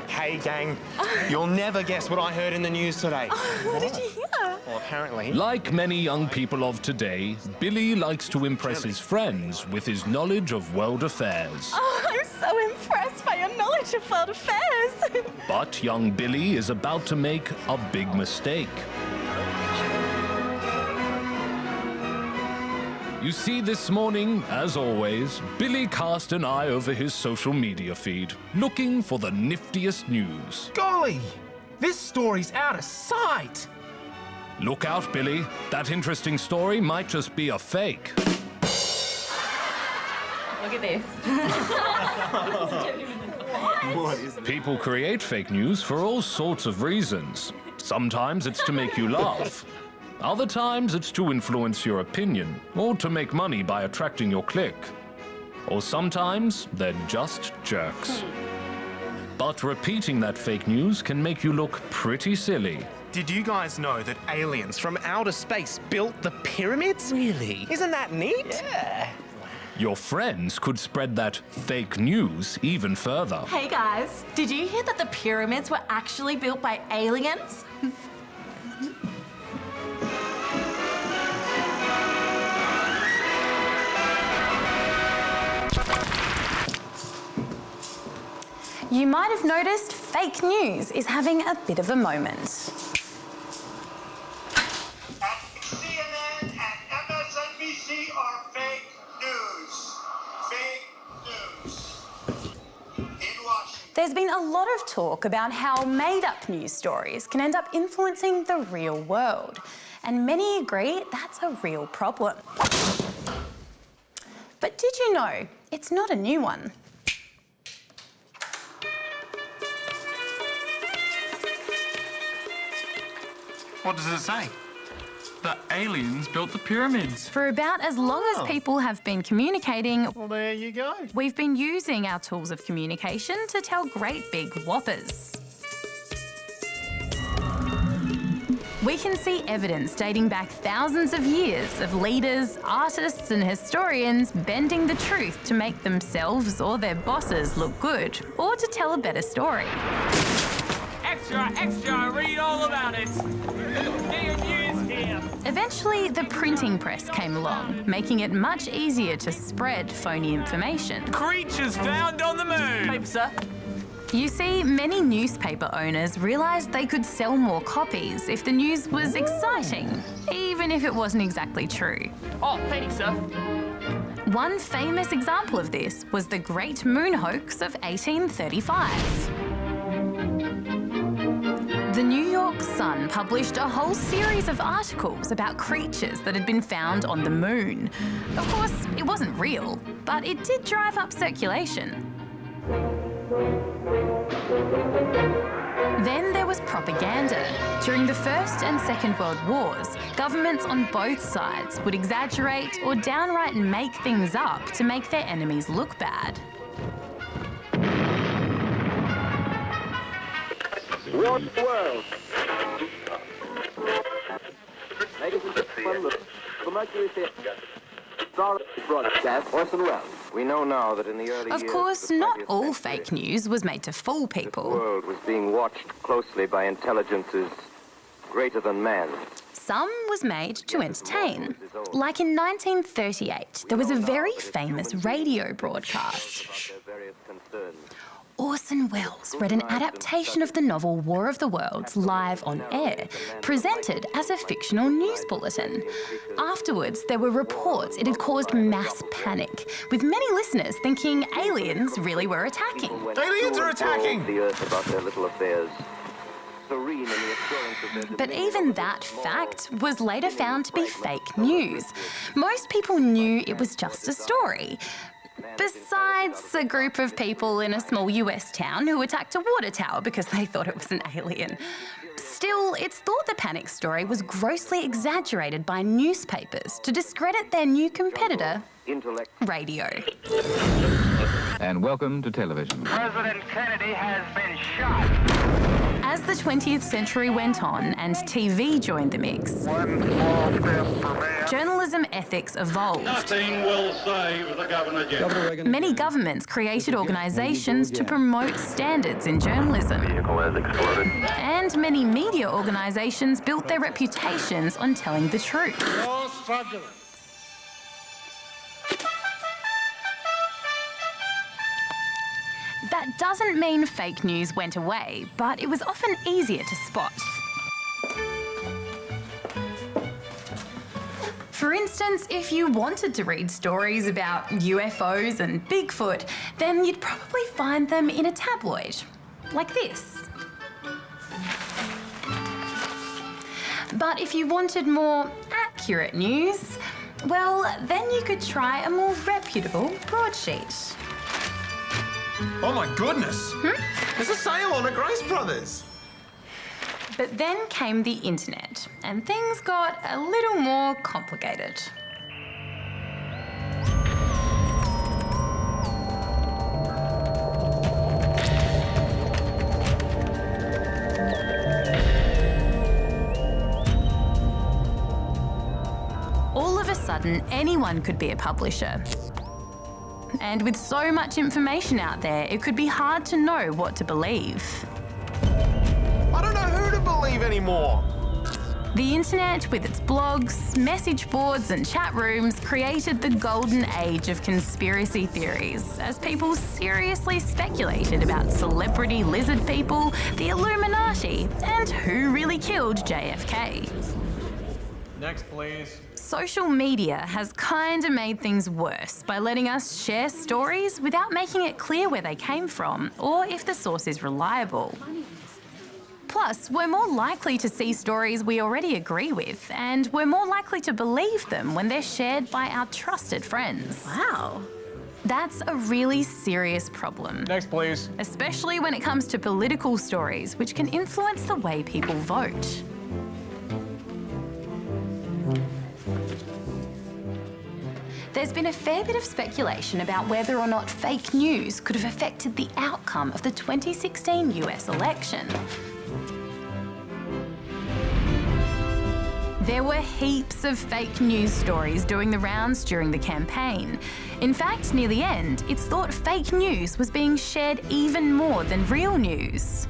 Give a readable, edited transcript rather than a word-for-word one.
Hey, gang, you'll never guess what I heard in the news today. What did you hear? Well, apparently... Like many young people of today, Billy likes to impress his friends with his knowledge of world affairs. Oh, I'm so impressed by your knowledge of world affairs. But young Billy is about to make a big mistake. You see, this morning, as always, Billy cast an eye over his social media feed, looking for the niftiest news. Golly, this story's out of sight. Look out, Billy. That interesting story might just be a fake. Look at this. What is this? People create fake news for all sorts of reasons. Sometimes it's to make you laugh. Other times it's to influence your opinion or to make money by attracting your clique. Or sometimes they're just jerks. But repeating that fake news can make you look pretty silly. Did you guys know that aliens from outer space built the pyramids? Really? Isn't that neat? Yeah. Your friends could spread that fake news even further. Hey guys, did you hear that the pyramids were actually built by aliens? You might have noticed fake news is having a bit of a moment. CNN and MSNBC are fake news. Fake news. In Washington. There's been a lot of talk about how made-up news stories can end up influencing the real world. And many agree that's a real problem. But did you know it's not a new one? What does it say? The aliens built the pyramids. For about as long as people have been communicating, Well, there you go. we've been using our tools of communication to tell great big whoppers. We can see evidence dating back thousands of years of leaders, artists and historians bending the truth to make themselves or their bosses look good, or to tell a better story. Extra, extra, read all about it. Get your news here. Eventually, the printing press came along, making it much easier to spread phony information. Creatures found on the moon. Paper, sir. You see, many newspaper owners realised they could sell more copies if the news was exciting, even if it wasn't exactly true. Oh, penny, sir. One famous example of this was the Great Moon Hoax of 1835. The New York Sun published a whole series of articles about creatures that had been found on the moon. Of course, it wasn't real, but it did drive up circulation. Then there was propaganda. During the First and Second World Wars, governments on both sides would exaggerate or downright make things up to make their enemies look bad. What world? Ladies and gentlemen, the Mercury Theatre. Broadcast Orson Welles. We know now that in the early Of years course, of the not 20th all century, fake news was made to fool the people. world was being watched closely by intelligences greater than man. Some was made to entertain. Like in 1938, there was a very famous radio broadcast. About their various concerns. Orson Welles read an adaptation of the novel War of the Worlds live on air, presented as a fictional news bulletin. Afterwards, there were reports it had caused mass panic, with many listeners thinking aliens really were attacking. Aliens are attacking! The earth about their little affairs. Serene in the assurance of their But even that fact was later found to be fake news. Most people knew it was just a story. Besides a group of people in a small US town who attacked a water tower because they thought it was an alien. Still, it's thought the panic story was grossly exaggerated by newspapers to discredit their new competitor, intellect. radio. And welcome to television. President Kennedy has been shot. As the 20th century went on and TV joined the mix, journalism ethics evolved. Nothing will save the Governor General. Many governments created organisations to promote standards in journalism. And many media organisations built their reputations on telling the truth. That doesn't mean fake news went away, but it was often easier to spot. For instance, if you wanted to read stories about UFOs and Bigfoot, then you'd probably find them in a tabloid, like this. But if you wanted more accurate news, well, then you could try a more reputable broadsheet. Oh my goodness! There's a sale on at Grace Brothers! But then came the internet, and things got a little more complicated. All of a sudden, anyone could be a publisher. And with so much information out there, it could be hard to know what to believe. I don't know who to believe anymore! The internet, with its blogs, message boards and chat rooms, created the golden age of conspiracy theories, as people seriously speculated about celebrity lizard people, the Illuminati, and who really killed JFK. Next, please. Social media has kinda made things worse by letting us share stories without making it clear where they came from or if the source is reliable. Plus, we're more likely to see stories we already agree with, and we're more likely to believe them when they're shared by our trusted friends. Wow. That's a really serious problem. Next, please. Especially when it comes to political stories, which can influence the way people vote. There's been a fair bit of speculation about whether or not fake news could have affected the outcome of the 2016 US election. There were heaps of fake news stories doing the rounds during the campaign. In fact, near the end, it's thought fake news was being shared even more than real news.